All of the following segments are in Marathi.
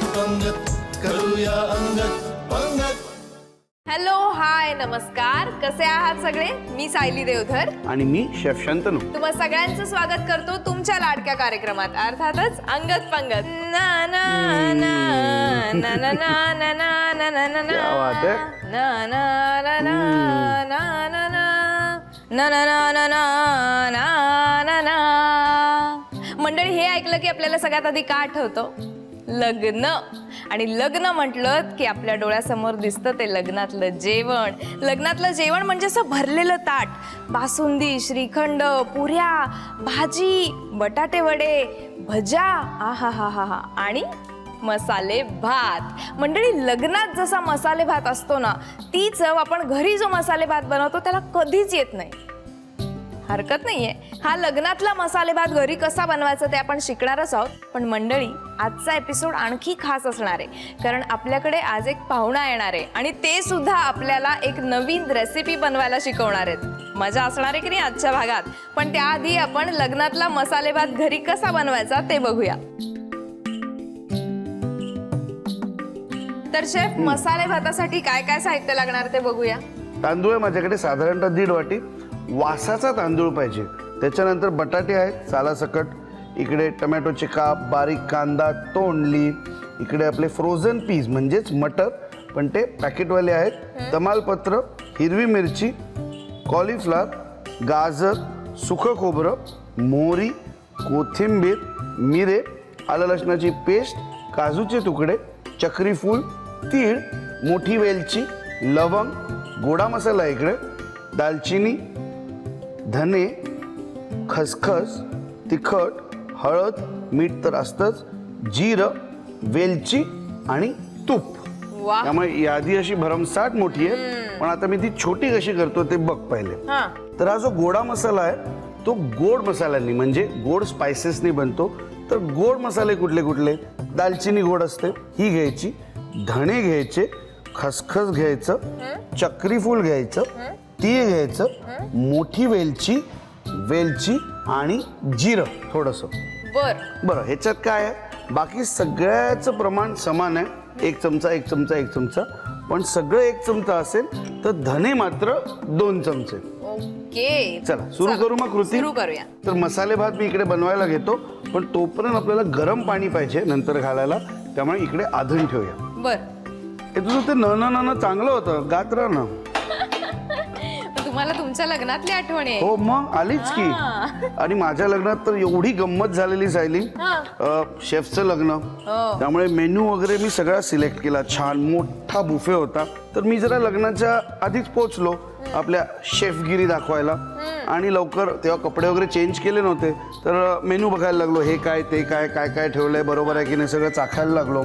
पंगत करूया अंगत पंगत. हॅलो, हाय, नमस्कार. कसे आहात सगळे? मी सायली देवधर आणि मी शेफ शंतनू. तुम्हा सगळ्यांचं स्वागत करतो तुमच्या लाडक्या कार्यक्रमात, अर्थातच अंगत पंगत. ना ना ना ना ना ना ना ना ना ना ना क्या बात है. ना ना ना ना ना ना ना ना ना ना ना ना ना ना. मंडळी, हे ऐकलं की आपल्याला सगळ्यात आधी काय आठवतं? लग्न. आणि लग्न म्हटलं की आपल्या डोळ्यासमोर दिसतं ते लग्नातलं जेवण. लग्नातलं जेवण म्हणजे असं भरलेलं ताट, बासुंदी, श्रीखंड, पुऱ्या, भाजी, बटाटे वडे, भज्या, आहा हा हा हा, आणि मसाले भात. मंडळी, लग्नात जसा मसाले भात असतो ना, ती चव आपण घरी जो मसाले भात बनवतो त्याला कधीच येत नाही. हरकत नाहीये, हा लग्नातला मसाले भात घरी कसा बनवायचा ते आपण शिकणारच आहोत. पण मंडळी, आजचा एपिसोड आणखी खास असणार आहे, कारण आपल्याकडे आज एक पाहुणा येणार आहे आणि ते सुद्धा आपल्याला एक नवीन रेसिपी बनवायला शिकवणार आहेत. मजा असणार आहे की नाही आजच्या भागात. पण त्याआधी आपण लग्नातला मसाले भात घरी कसा बनवायचा ते बघूया. तर शेफ, मसाले भातासाठी काय काय साहित्य लागणार ते बघूया. तांदूळ आहे माझ्याकडे साधारणतः 1.5 वाटी. वासाचा तांदूळ पाहिजे. त्याच्यानंतर बटाटे आहेत सालासकट. इकडे टमॅटोचे काप, बारीक कांदा, तोंडली. इकडे आपले फ्रोझन पीस म्हणजेच मटर, पण ते पॅकेटवाले आहेत. तमालपत्र, हिरवी मिरची, कॉलीफ्लॉवर, गाजर, सुकं खोबरं, मोहरी, कोथिंबीर, मिरे, आलं लसणाची पेस्ट, काजूचे तुकडे, चक्री फूल, तीळ, मोठी वेलची, लवंग, गोडा मसाला इकडे, दालचिनी, धने, खसखस, तिखट, हळद, मीठ तर असतंच, जिरं, वेलची आणि तूप. वा. त्यामुळे यादी अशी भरमसाठ मोठी आहे, पण आता मी ती छोटी कशी करतो ते बघ पहिले. तर हा जो गोडा मसाला आहे तो गोड मसाल्यांनी म्हणजे गोड स्पायसेसनी बनतो. तर गोड मसाले कुठले कुठले? दालचिनी गोड असते, ही घ्यायची. धणे घ्यायचे, खसखस घ्यायचं, चक्री फूल घ्यायचं, तीळ घ्यायचं, मोठी वेलची, वेलची आणि जिरं थोडंसं. बरं, ह्याच्यात काय आहे? बाकी सगळ्याचं प्रमाण समान आहे. 1 चमचा 1 चमचा 1 चमचा. पण सगळं 1 चमचा असेल तर धने मात्र 2 चमचे. ओके, चला सुरू करू मग कृती. सुरू करूया. तर मसाले भात मी इकडे बनवायला घेतो, पण तोपर्यंत आपल्याला गरम पाणी पाहिजे नंतर घालायला. त्यामुळे इकडे आधण ठेवूया. बर. हे तुझं ते न चांगलं होतं, गात राह ना. तुम्हाला तुमच्या लग्नातली आठवण आहे? हो मग आलीच की. आणि माझ्या लग्नात तर एवढी गंमत झालेली सायली. शेफचं लग्न, त्यामुळे मेन्यू वगैरे मी सगळा सिलेक्ट केला. छान मोठा बुफे होता. तर मी जरा लग्नाच्या आधीच पोहोचलो आपल्या शेफगिरी दाखवायला. आणि लवकर तेव्हा कपडे वगैरे चेंज केले नव्हते, तर मेन्यू बघायला लागलो. हे काय ते काय, काय काय ठेवलंय, बरोबर आहे की नाही सगळं चाखायला लागलो.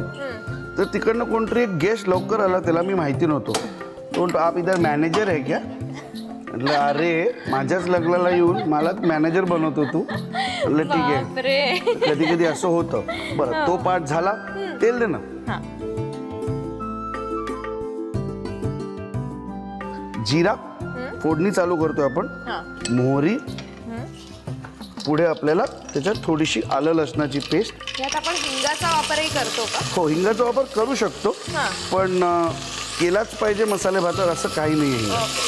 तर तिकडनं कोणतरी एक गेस्ट लवकर आला, त्याला मी माहिती नव्हतो. तो म्हणतो, आप इधर मॅनेजर आहे क्या? म्हटलं अरे, माझ्याच लग्नाला येऊन मला मॅनेजर बनवतो तू? म्हटलं ठीक आहे. कधी कधी असं होतं. बरं, तो पार्ट झाला. तेल दे ना. जिरा फोडणी चालू करतोय आपण. मोहरी, पुढे आपल्याला त्याच्यात थोडीशी आलं लसणाची पेस्ट. यात आपण हिंगाचा वापरही करतो का? हो, हिंगाचा वापर करू शकतो, पण केलाच पाहिजे मसाले भातात असं काही नाही आहे.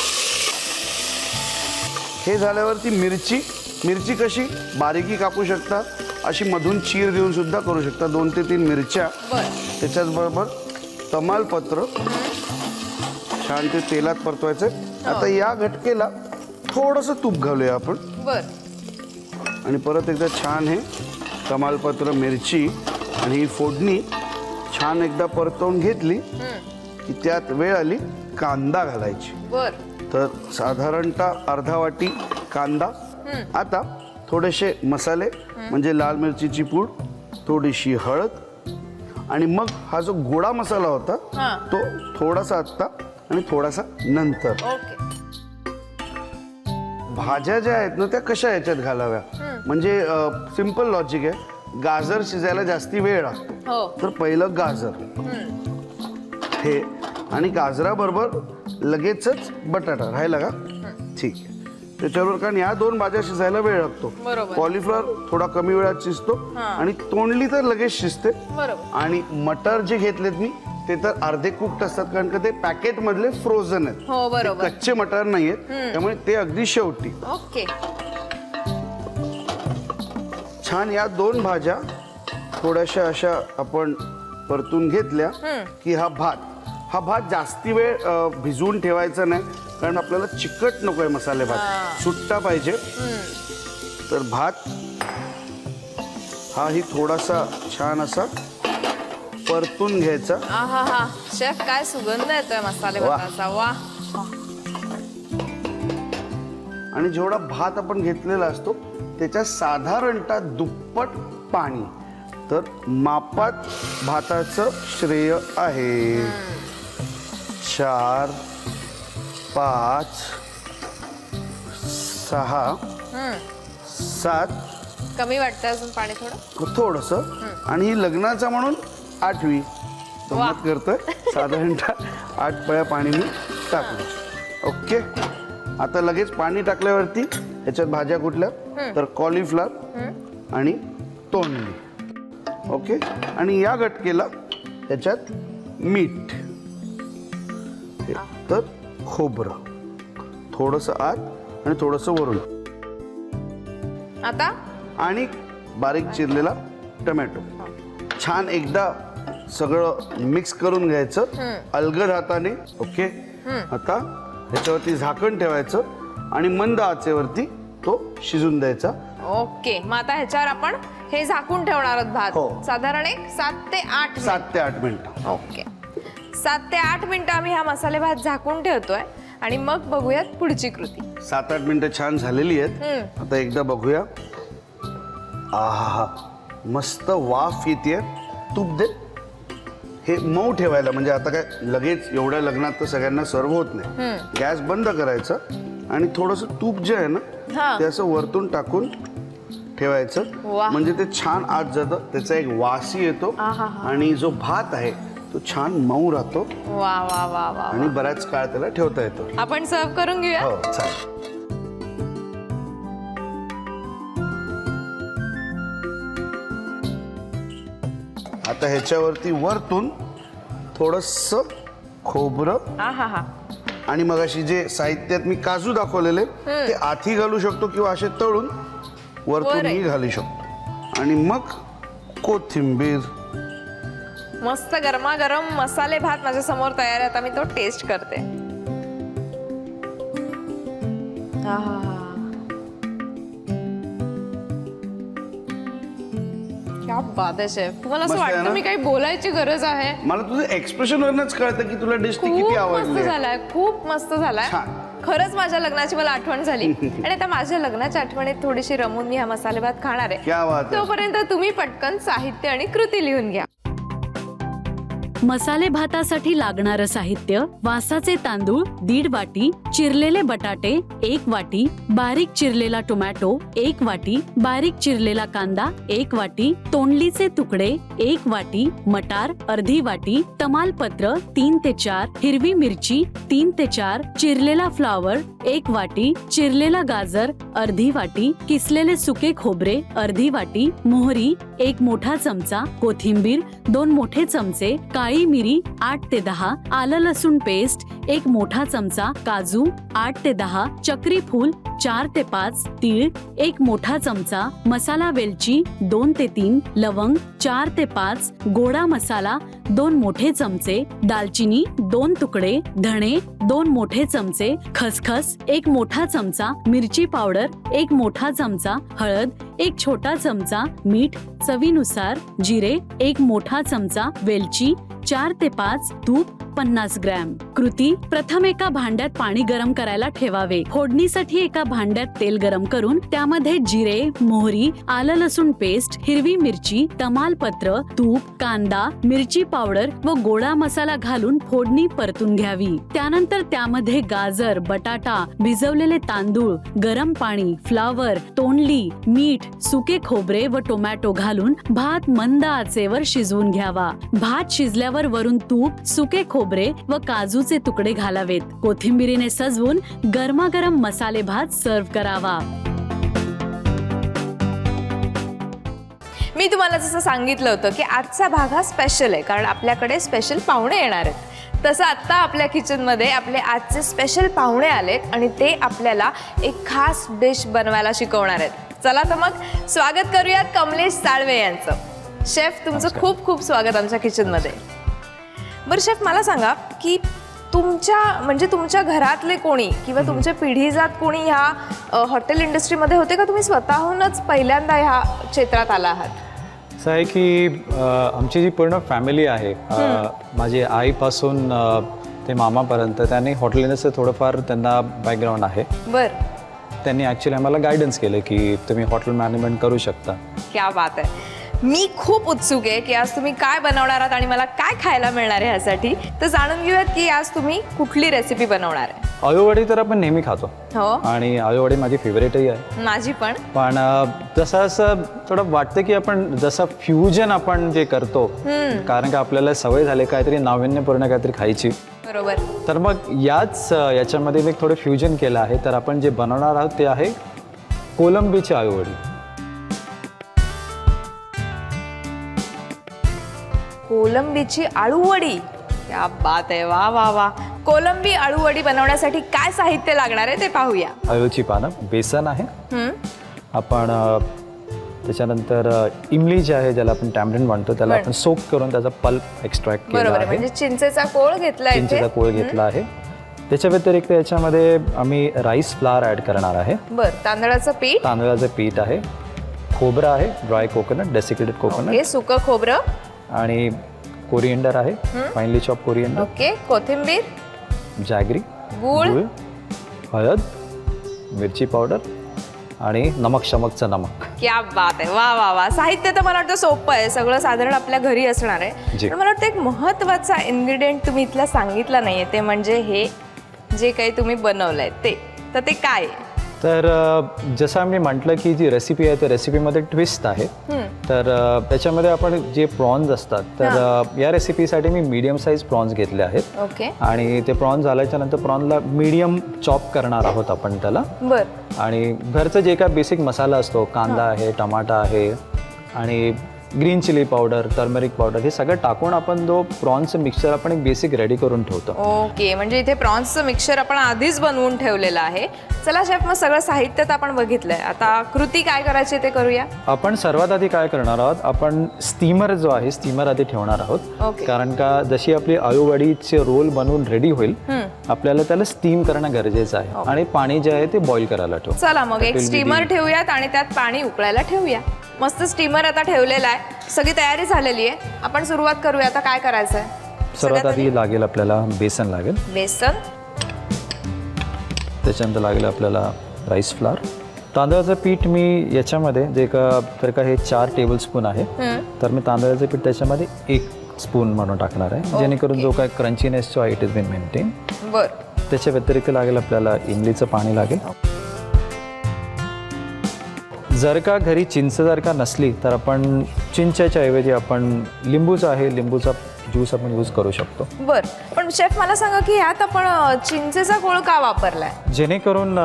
हे झाल्यावरती मिरची कशी बारीकी कापू शकता, अशी मधून चीर देऊन सुद्धा करू शकता. 2 ते 3 मिरच्या. त्याच्याच बरोबर तमालपत्र छान ते तेलात परतवायचं. आता या घटकेला थोडंसं तूप घालूया आपण. आणि परत एकदा छान हे तमालपत्र, मिरची आणि ही फोडणी छान एकदा परतवून घेतली की त्यात वेळ आली कांदा घालायची. तर साधारणतः अर्धा वाटी कांदा. आता थोडेसे मसाले म्हणजे लाल मिरचीची पूड, थोडीशी हळद, आणि मग हा जो गोडा मसाला होता तो थोडासा आत्ता आणि थोडासा नंतर. भाज्या ज्या आहेत ना त्या कशा याच्यात घालाव्या, म्हणजे सिंपल लॉजिक आहे. गाजर शिजायला जास्ती वेळ लागतो, तर पहिलं गाजर हे, आणि गाजराबरोबर लगेचच बटाटा राहिला का? ठीक आहे. त्याच्यावर, कारण ह्या 2 भाज्या शिजायला वेळ लागतो. बरोबर. कॉलीफ्लॉवर थोडा कमी वेळात शिजतो आणि तोंडली तर लगेच शिजते. बरोबर. आणि मटर जे घेतलेत मी ते तर अर्धे कुक्ड असतात, कारण का ते पॅकेट मधले फ्रोझन आहेत. हो बरोबर. ते कच्चे मटर नाहीयेत, त्यामुळे ते अगदी शेवटी. ओके. छान या 2 भाज्या थोड्याशा अशा आपण परतून घेतल्या की हा भात जास्ती वेळ भिजवून ठेवायचा नाही, कारण आपल्याला चिकट नकोय मसाले भात, सुट्टा पाहिजे. तर भात हाही थोडासा छान असा परतून घ्यायचा. आहा, शेफ काय सुगंध येतोय मसाले वाह. भाताचा. वा. आणि जेवढा भात आपण घेतलेला असतो त्याच्या साधारणतः दुप्पट पाणी. तर मापात भाताचं श्रेय आहे. 4, 5, 6, 7. कमी वाटतंय अजून पाणी थोडं. थोडस. आणि ही लग्नाचा म्हणून 8वी गंमत करतोय. साधारणतः 8 पळ्या पाणी मी टाकलं. ओके. आता लगेच पाणी टाकल्यावरती ह्याच्यात भाज्या कुठल्या, तर कॉलीफ्लॉवर आणि तोंडली. ओके. आणि या गटकेला ह्याच्यात मीठ, तर खोबरं थोडंसं आत आणि थोडंसं वरून, आता आणि बारीक चिरलेला टोमॅटो. छान एकदा सगळं मिक्स करून घ्यायचं अलगद हाताने. ओके. आता ह्याच्यावरती झाकण ठेवायचं आणि मंद आचेवरती तो शिजून द्यायचा. ओके. मग आता ह्याच्यावर आपण हे झाकून ठेवणार आहोत भात. हो. साधारण एक 7 ते 8 7 ते 8 मिनिटं. ओके. 7 ते 8 मिनिटं आम्ही हा मसाले भात झाकून ठेवतोय आणि मग बघूयात पुढची कृती. 7-8 मिनिटं छान झालेली आहेत. आता एकदा बघूया. आहा, मस्त वाफ येते. तूप दे. हे मऊ ठेवायला, म्हणजे आता काय लगेच एवढ्या लग्नात तर सगळ्यांना सर्व होत नाही. गॅस बंद करायचा आणि थोडंसं तूप जे आहे ना ते असं वरतून टाकून ठेवायचं. वाह. म्हणजे ते छान आत जातं, त्याचा एक वासही येतो आणि जो भात आहे तो छान मऊ राहतो वा वा वा वा. आणि बराच काळ त्याला ठेवता येतो. आपण सर्व करून घेऊया. हो चालेल. आता ह्याच्यावरती वरतून थोडंसं खोबरं आहा. आणि मगाशी जे साहित्यात मी काजू दाखवलेले ते आधी घालू शकतो किंवा असे तळून वरतूनही घालू शकतो. आणि मग कोथिंबीर. मस्त गरमागरम मसाले भात माझ्या समोर तयार आहे. आता मी तो टेस्ट करते. क्या बात आहे शेफ. तुम्हाला असं मस्त आहे वाटतं ना? मी काही बोलायची गरज आहे? मला तुझं एक्सप्रेशन वरनच कळतं की तुला डिश किती खूप आवडली मस्त आहे. झालाय. खूप मस्त झालाय. छान. खरंच माझ्या लग्नाची मला आठवण झाली. आणि आता माझ्या लग्नाच्या आठवणीत थोडीशी रमून मी हा मसाले भात खाणार आहे. क्या बात आहे. तोपर्यंत तुम्ही पटकन साहित्य आणि कृती लिहून घ्या. मसाले भातासाठी लागणारं साहित्य: वासाचे तांदूळ 1.5 वाटी, चिरलेले बटाटे 1 वाटी, बारीक चिरलेला टोमॅटो 1 वाटी, बारीक चिरलेला कांदा 1 वाटी, तोंडलीचे तुकडे 1 वाटी, मटार अर्धी वाटी, तमालपत्र 3 ते 4, हिरवी मिरची 3 ते 4, चिरलेला फ्लावर 1 वाटी, चिरलेला गाजर अर्धी वाटी, किसलेले सुके खोबरे अर्धी वाटी, मोहरी 1 मोठा चमचा, कोथिंबीर 2 मोठे चमचे, काळी मिरी 8 ते 10, आलं लसूण पेस्ट 1 मोठा चमचा, काजू 8 ते 10, चक्री फूल 4 ते 5, तीळ 1 मोठा चमचा, मसाला वेलची 2 ते 3, लवंग 4 ते 5, गोडा मसाला 2 मोठे चमचे, दालचिनी 2 तुकडे, धणे 2 मोठे चमचे, खसखस 1 मोठा चमचा, मिरची पावडर 1 मोठा चमचा, हळद 1 छोटा चमचा, मीठ चवीनुसार, जिरे 1 मोठा चमचा, वेलची 4 ते 5, तूप 50 ग्रॅम. कृती: प्रथम एका भांड्यात पाणी गरम करायला ठेवावे. फोडणीसाठी एका भांड्यात तेल गरम करून त्यामध्ये जिरे, मोहरी, आलं लसूण पेस्ट, हिरवी मिरची, तमालपत्र, तूप, कांदा, मिरची पावडर व गोडा मसाला घालून फोडणी परतून घ्यावी. त्यानंतर त्यामध्ये गाजर, बटाटा, भिजवलेले तांदूळ, गरम पाणी, फ्लावर, तोंडली, मीठ, सुके खोबरे व टोमॅटो घालून भात मंद आचेवर शिजवून घ्यावा. भात शिजल्यावर वरून तूप, सुके खोबरे खोबरे व काजूचे तुकडे घालावेत. कोथिंबिरीने सजवून गरमागरम मसाले भात सर्व्ह करावा. मी तुम्हाला जसं सांगितलं होतं की आजचा भाग हा स्पेशल आहे, कारण आपल्याकडे स्पेशल पाहुणे येणार आहेत. तसं आत्ता आपल्या किचनमध्ये आपले आजचे स्पेशल पाहुणे आलेत आणि ते आपल्याला एक खास डिश बनवायला शिकवणार आहेत. चला तर मग स्वागत करूयात कमलेश साळवे यांचं. शेफ, तुमचं खूप खूप स्वागत आमच्या किचनमध्ये. बरं शेफ, मला सांगा की तुमच्या घरातले कोणी किंवा तुमच्या पिढीजात कोणी ह्या हॉटेल इंडस्ट्रीमध्ये होते का तुम्ही स्वतःहूनच पहिल्यांदा ह्या क्षेत्रात आला आहात? असं आहे की आमची जी पूर्ण फॅमिली आहे, माझी आईपासून ते मामापर्यंत त्यांनी हॉटेल इंडस्ट्री थोडंफार त्यांना बॅकग्राऊंड आहे. बरं. त्यांनी ॲक्च्युली आम्हाला गायडन्स केलं की तुम्ही हॉटेल मॅनेजमेंट करू शकता. क्या बात आहे. मी खूप उत्सुक आहे की आज तुम्ही काय बनवणार आहात आणि मला काय खायला मिळणार आहे ह्यासाठी. तर जाणून घेऊयात की आज तुम्ही कुठली रेसिपी बनवणार आहे. आळूवडी तर आपण नेहमी खातो हो, आणि आळूवडी माझी फेवरेटही आहे. माझी पण. पण जसं असं थोडं वाटतं की आपण जसं फ्युजन आपण जे करतो, कारण का आपल्याला सवय झाली काहीतरी नाविन्यपूर्ण काहीतरी खायची. बरोबर. तर मग याच्यामध्ये मी थोडं फ्युजन केलं आहे. तर आपण जे बनवणार आहोत ते आहे कोलंबीची आळूवडी. कोलंबीची आळूवडी, क्या बात आहे. वा वा वा. कोलंबी आळूवडी बनवण्यासाठी काय साहित्य लागणार आहे ते पाहूया. आळूची पानं, बेसन आहे, आपण त्याच्यानंतर इमली जे आहे ज्याला आपण टॅमरिन म्हणतो त्याला आपण सोक करून त्याचा पल्प एक्स्ट्रॅक्ट केला बरोबर, आहे. म्हणजे चिंचेचा कोळ घेतला आहे. चिंचेचा कोळ घेतला आहे. त्याच्या व्यतिरिक्त याच्यामध्ये आम्ही राईस फ्लावर ऍड करणार आहे. बरं. तांदळाचं पीठ. तांदळाचं पीठ आहे, खोबरं आहे, ड्राय कोकोनट, डेसिकेटेड कोकोनट, हे सुकं खोबरं, आणि कोरिएंडर आहे, फाइनली चॉप कोरिएंडर, ओके, कोथिंबीर, जॅगरी, गूळ, हळद, मिरची पावडर आणि नमक शमकचं नमक. क्या बात आहे. वा वा वा. साहित्य तर मला वाटतं सोपं आहे, सगळं साधारण आपल्या घरी असणार आहे. पण मला वाटतं एक महत्त्वाचा इन्ग्रेडियंट तुम्ही इथला सांगितला नाहीये, ते म्हणजे हे जे काही तुम्ही बनवलंय ते. तर ते काय आहे? तर जसं आम्ही म्हटलं की जी रेसिपी आहे त्या रेसिपीमध्ये ट्विस्ट आहे. तर त्याच्यामध्ये आपण जे प्रॉन्स असतात, तर या रेसिपीसाठी मी मीडियम साईज प्रॉन्स घेतले आहेत. ओके. आणि ते प्रॉन्स झाल्याच्या नंतर प्रॉनला मीडियम चॉप करणार आहोत आपण त्याला. बरं. आणि घरचं जे काय बेसिक मसाला असतो, कांदा आहे, टमाटा आहे आणि green chilli powder, turmeric powder, हे सगळं टाकून आपण जो प्रॉन्सचं मिक्सचर आपण एक बेसिक रेडी करून ठेवतो. ओके, म्हणजे इथे प्रॉन्सचं मिक्सचर आपण आधीच बनवून ठेवलेलं आहे. चला शेफ, मग सगळं साहित्य तर आपण बघितलंय, आता कृती काय करायची ते करूया. आपण सर्वात आधी काय करणार आहोत, आपण स्टीमर जो आहे स्टीमर आधी ठेवणार आहोत. ओके. कारण का जशी आपली आळूवडीचे रोल बनवून रेडी होईल, आपल्याला त्याला स्टीम करणं गरजेचं आहे. आणि पाणी जे आहे ते बॉईल करायला ठेवू. चला मग एक स्टीमर ठेवूयात आणि त्यात पाणी उकळायला ठेवूया. मस्त स्टीमर आता ठेवलेला आहे, सगळी तयारी झालेली आहे. आपण सुरुवात करूया. आता काय करायचं आहे? सर्वात आधी लागेल आपल्याला बेसन लागेल, बेसन, त्याच्यानंतर लागेल आपल्याला राईस फ्लावर. तांदळाचं पीठ मी याच्यामध्ये जे का हे 4 टेबलस्पून आहे, तर मी तांदळाचं पीठ त्याच्यामध्ये 1 स्पून म्हणून टाकणार आहे, जेणेकरून जो काय क्रंचीनेस जो आहे इट इज बीन मेंटेन. बरं. त्याच्या व्यतिरिक्त लागेल आपल्याला इमलीचं पाणी लागेल. जर का घरी चिंच जर का नसली तर आपण चिंचेच्या ऐवजी आपण लिंबूचा आहे, लिंबूचा ज्यूस आपण यूज करू शकतो. बरं. पण शेफ मला सांगा की ह्यात आपण चिंचेचा कोळ का वापरलाय? जेणेकरून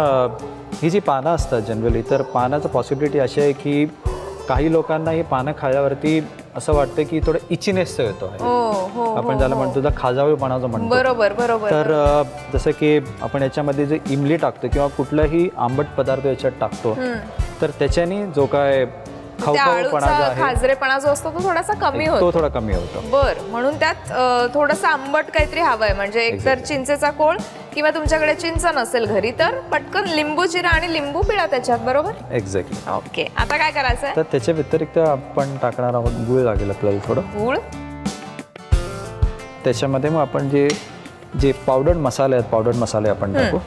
ही जी पानं असतात जनरली, तर पानाचं पॉसिबिलिटी अशी आहे की काही लोकांना ही पानं खाल्यावरती असं वाटतं की थोडं इचिनेस येतो आहे. आपण ज्याला म्हणतो तर खाजावळपणाचं म्हणतो. बरोबर बरोबर. तर जसं की आपण याच्यामध्ये जे इमली टाकतो किंवा कुठलाही आंबट पदार्थ याच्यात टाकतो, तर त्याच्याने जो काय खवखवपणा जो आहे, खाजरेपणा जो असतो तो थोडासा कमी होतो. तो थोडा कमी होतो. बरं. म्हणून त्यात थोडंसं आंबट काहीतरी हवंय, म्हणजे एकतर चिंचेचा कोळ किंवा तुमच्याकडे चिंच नसेल घरी तर पटकन लिंबू चिरा आणि लिंबू पिळा त्याच्यात. बरोबर. एक्झॅक्टली. ओके. आता काय करायचंय? तर त्याच्या व्यतिरिक्त आपण टाकणार आहोत गूळ लागेल आपल्याला थोडं. गूळ. त्याच्यामध्ये मग आपण जे पावडर्ड मसाले आहेत, पावडर्ड मसाले आपण टाकू.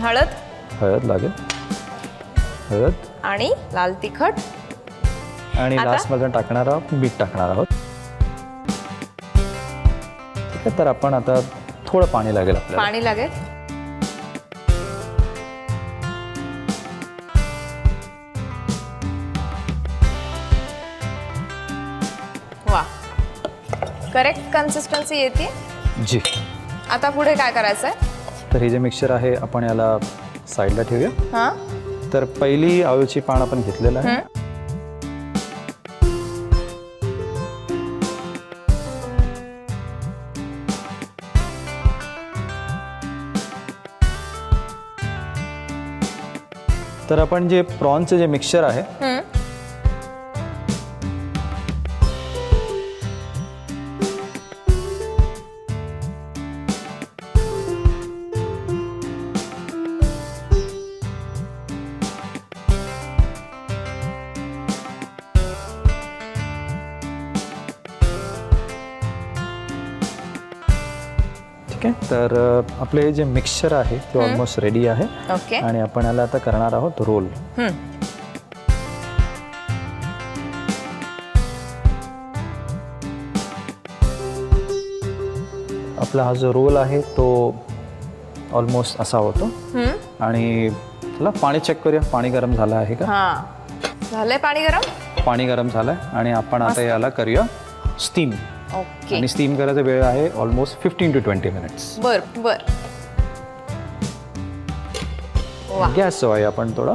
हळद. हळद लागेल, हळद आणि लाल तिखट. आणि लास्टमध्ये टाकणार आहोत मीठ टाकणार आहोत. ठीक आहे. तर आपण आता थोडं पाणी लागेल आपल्याला. पाणी लागेल. वा, करेक्ट कन्सिस्टन्सी येते. जी. आता पुढे काय करायचंय? तर हे जे मिक्सचर आहे आपण याला साईडला ठेवूया. हा, तर पहिली आळूची पान आपण घेतलेलं आहे. तर आपण जे प्रॉन्सचे जे मिक्सचर आहे ठीक आहे. तर आपलं हे जे मिक्सचर आहे ते ऑलमोस्ट रेडी आहे. ओके. आणि आपण याला आता करणार आहोत रोल. आपला हा जो रोल आहे तो ऑलमोस्ट असा होतो. आणि चला पाणी चेक करूया, पाणी गरम झालं आहे का. हा, झालंय पाणी गरम. पाणी गरम झालंय आणि आपण आता याला करूया स्टीम. ओके. आणि स्टीम करायचा वेळ आहे ऑलमोस्ट 15 to 20 मिनिट्स. बर बर. वा, गॅस जो आहे आपण थोडा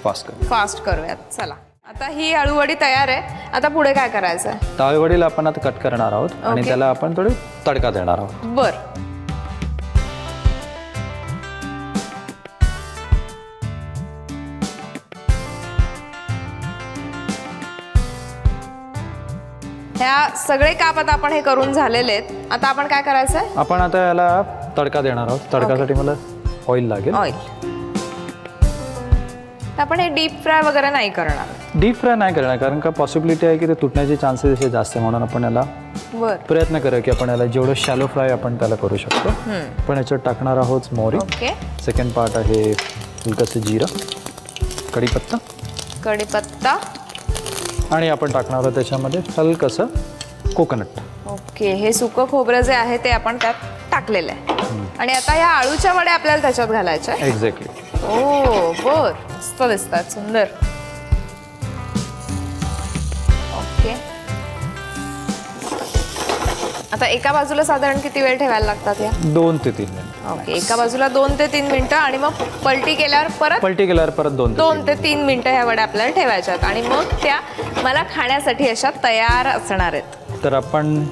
फास्ट करूया. फास्ट करूयात. चला, आता ही आळूवडी तयार आहे. आता पुढे काय करायचंय? ताळवडीला आपण आता कट करणार आहोत आणि ओके. त्याला आपण थोडी तडका देणार आहोत. बर. ह्या सगळे काप आता आपण हे करून झालेले आहेत. आता आपण काय करायचंय? आपण आता याला तडका देणार आहोत. तडकासाठी मला ऑइल लागेल. ऑइल. आपण हे डीप फ्राय वगैरे नाही करणार. डीप फ्राय नाही करणार कारण का पॉसिबिलिटी आहे की ते तुटण्याचे चान्सेस असे जास्त आहे. म्हणून आपण याला बर. प्रयत्न करूया की आपण याला जेवढं शॅलो फ्राय आपण त्याला करू शकतो. पण याच्यात टाकणार आहोत मोहरी. ओके. सेकंड पार्ट आहे हलकंसं जिरं, कढीपत्ता, कढीपत्ता. आणि आपण टाकणार आहोत त्याच्यामध्ये हलकंसं कोकोनट. ओके. हे सुकं खोबरं जे आहे ते आपण त्यात टाकलेलं आहे. आणि आता ह्या आळूच्या वड्या आपल्याला त्याच्यात घालायच्या. एक्झॅक्टली. ओ बर, मस्त दिसतात, सुंदर. ओके. आता एका बाजूला साधारण किती वेळ ठेवायला लागतात या? 2 ते 3 मिनिट. ओके. एका बाजूला 2 ते 3 मिनिटं आणि मग पलटी केल्यावर परत पलटी केल्यावर परत 2 ते 3 मिनिटं ह्या वड्या आपल्याला ठेवायच्यात आणि मग त्या मला खाण्यासाठी अशा तयार असणार आहेत. तर आपण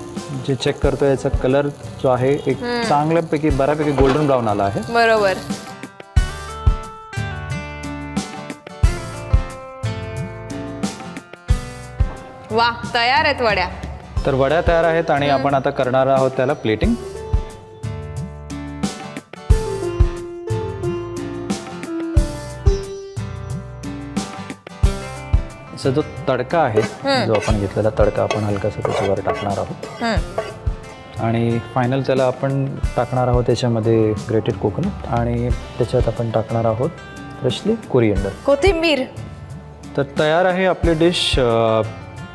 जे चेक करतो याचा कलर जो आहे एक चांगल्यापैकी बऱ्यापैकी गोल्डन ब्राऊन आला आहे. बरोबर. वा, तयार आहेत वड्या. तर वड्या तयार आहेत आणि आपण आता करणार आहोत त्याला प्लेटिंग. असा जो तडका आहे जो आपण घेतलेला तडका आपण हलकासा त्याच्यावर टाकणार आहोत. आणि फायनल त्याला आपण टाकणार आहोत त्याच्यामध्ये ग्रेटेड कोकोनट आणि त्याच्यात आपण टाकणार आहोत फ्रेशली कोरिएंडर, कोथिंबीर. तर तयार आहे आपली डिश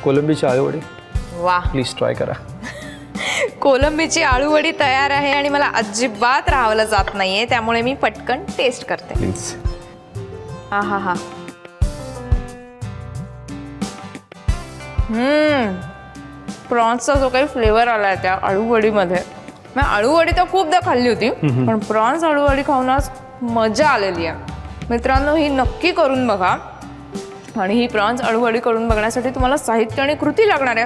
कोलंबीची आळूवडी. वा, प्लीज ट्राय करा. कोलंबीची आळूवडी तयार आहे आणि मला अजिबात राहावलं जात नाहीये, त्यामुळे मी पटकन टेस्ट करते. प्लीज. हा हा हा. प्रॉन्सचा जो काही फ्लेवर आलाय त्या आळूवडीमध्ये, मी आळूवडी तर खूपदा खाल्ली होती पण प्रॉन्स आळूवडी खाऊन आज मजा आलेली आहे. मित्रांनो, ही नक्की करून बघा. आणि ही प्रॉन्स आळूवडी करून बघण्यासाठी तुम्हाला साहित्य आणि कृती लागणार आहे.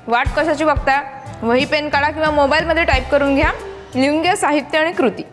वाट कशाची बघताय? वही पेन काढा किंवा मोबाईलमध्ये टाईप करून घ्या. लिहून घ्या साहित्य आणि कृती.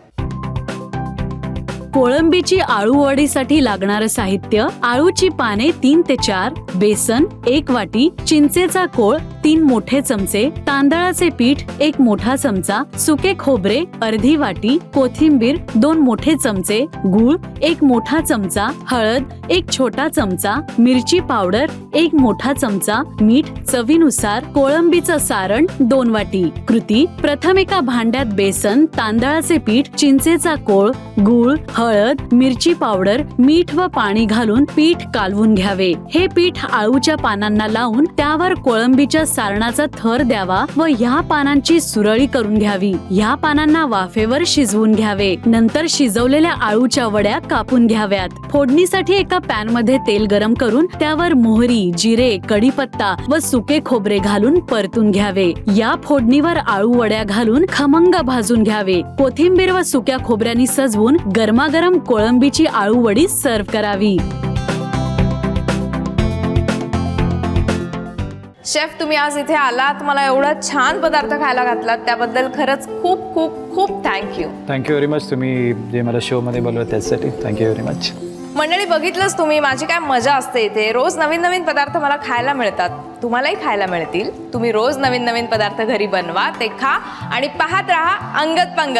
कोळंबीची आळूवडीसाठी लागणारं साहित्य: आळूची पाने 3 ते 4, बेसन 1 वाटी, चिंचेचा कोळ 3 मोठे चमचे, तांदळाचे पीठ 1 मोठा चमचा, सुके खोबरे अर्धी वाटी, कोथिंबीर 2 मोठे चमचे, गूळ 1 मोठा चमचा, हळद 1 छोटा चमचा, मिरची पावडर 1 मोठा चमचा, मीठ चवीनुसार, कोळंबीचं सारण 2 वाटी. कृती: प्रथम एका भांड्यात बेसन, तांदळाचे पीठ, चिंचेचा कोळ, गूळ, हळद, मिरची पावडर, मीठ व पाणी घालून पीठ कालवून घ्यावे. हे पीठ आळूच्या पानांना लावून त्यावर कोळंबीच्या सारणाचा थर द्यावा व ह्या पानांची सुरळी करून घ्यावी. ह्या पानांना वाफेवर शिजवून घ्यावे. नंतर शिजवलेल्या आळूच्या वड्या कापून घ्याव्यात. फोडणीसाठी एका पॅन मध्ये तेल गरम करून त्यावर मोहरी, जिरे, कढीपत्ता व सुके खोबरे घालून परतून घ्यावे. या फोडणीवर आळू वड्या घालून खमंग भाजून घ्यावे. कोथिंबीर व सुक्या खोबऱ्यांनी सजवून गरमागरम कोळंबीची आळू वडी सर्व्ह करावी. शेफ, तुम्ही आज इथे आलात, मला एवढा छान पदार्थ खायला घातलात, त्याबद्दल खरंच खूप खूप खूप थँक्यू. Thank you very much. तुम्ही जे मला शोमध्ये बोलवलं त्यासाठी थँक्यू व्हेरी मच. मंडळी, बघितलंच तुम्ही माझी काय मजा असते इथे. रोज नवीन नवीन पदार्थ मला खायला मिळतात, तुम्हालाही खायला मिळतील. तुम्ही रोज नवीन नवीन पदार्थ घरी बनवा, ते खा आणि पाहत राहा अंगद पंगत.